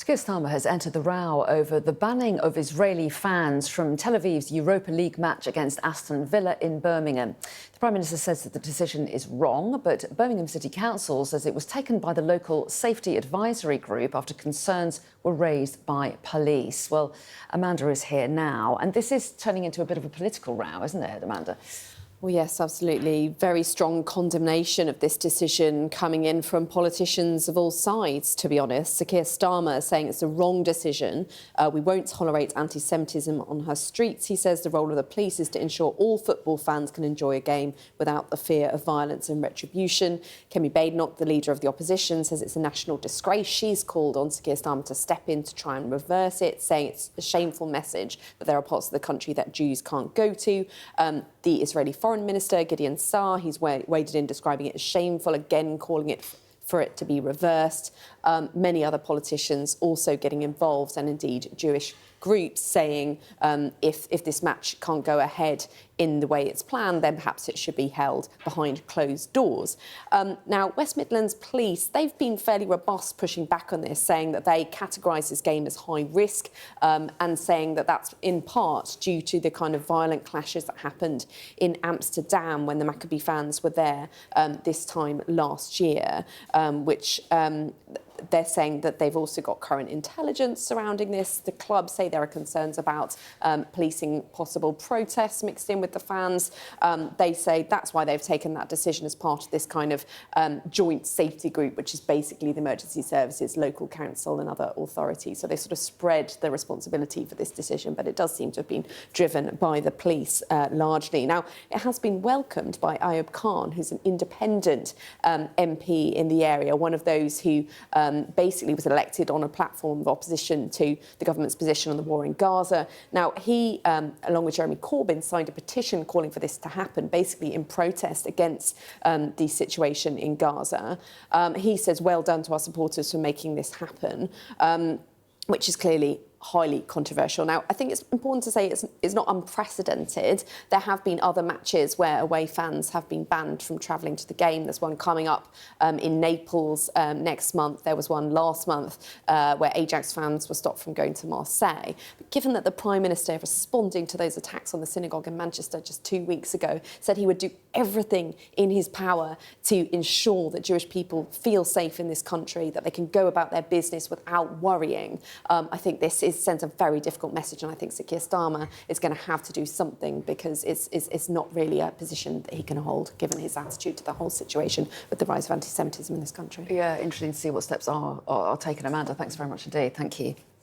Keir Starmer has entered the row over the banning of Israeli fans from Tel Aviv's Europa League match against Aston Villa in Birmingham. The Prime Minister says that the decision is wrong, but Birmingham City Council says it was taken by the local safety advisory group after concerns were raised by police. Well, Amanda is here now, and this is turning into a bit of a political row, isn't it, Amanda? Well, yes, absolutely. Very strong condemnation of this decision coming in from politicians of all sides, to be honest. So Keir Starmer saying it's the wrong decision. We won't tolerate anti-Semitism on her streets. He says the role of the police is to ensure all football fans can enjoy a game without the fear of violence and retribution. Kemi Badenoch, the leader of the opposition, says it's a national disgrace. She's called on Keir Starmer to step in to try and reverse it, saying it's a shameful message that there are parts of the country that Jews can't go to. The Israeli Foreign Minister, Gideon Saar, he's waded in describing it as shameful, again calling it for it to be reversed. Many other politicians also getting involved, and indeed Jewish groups saying if this match can't go ahead in the way it's planned, then perhaps it should be held behind closed doors. Now, West Midlands Police, they've been fairly robust pushing back on this, saying that they categorise this game as high risk and saying that that's in part due to the kind of violent clashes that happened in Amsterdam when the Maccabi fans were there this time last year, which they're saying that they've also got current intelligence surrounding this. The club say there are concerns about policing possible protests mixed in with the fans. They say that's why they've taken that decision as part of this kind of joint safety group, which is basically the emergency services, local council and other authorities. So they sort of spread the responsibility for this decision, but it does seem to have been driven by the police largely. Now, it has been welcomed by Ayub Khan, who's an independent MP in the area, one of those who basically was elected on a platform of opposition to the government's position on the war in Gaza. Now, he, along with Jeremy Corbyn, signed a petition calling for this to happen, basically in protest against the situation in Gaza. He says, well done to our supporters for making this happen, which is clearly highly controversial. Now, I think it's important to say it's not unprecedented. There have been other matches where away fans have been banned from travelling to the game. There's one coming up in Naples next month. There was one last month where Ajax fans were stopped from going to Marseille. But given that the Prime Minister, responding to those attacks on the synagogue in Manchester just 2 weeks ago, said he would do everything in his power to ensure that Jewish people feel safe in this country, that they can go about their business without worrying, I think this sends a very difficult message, and I think Keir Starmer is going to have to do something, because it's not really a position that he can hold, given his attitude to the whole situation with the rise of anti-Semitism in this country. Yeah, interesting to see what steps are taken. Amanda, thanks very much indeed. Thank you.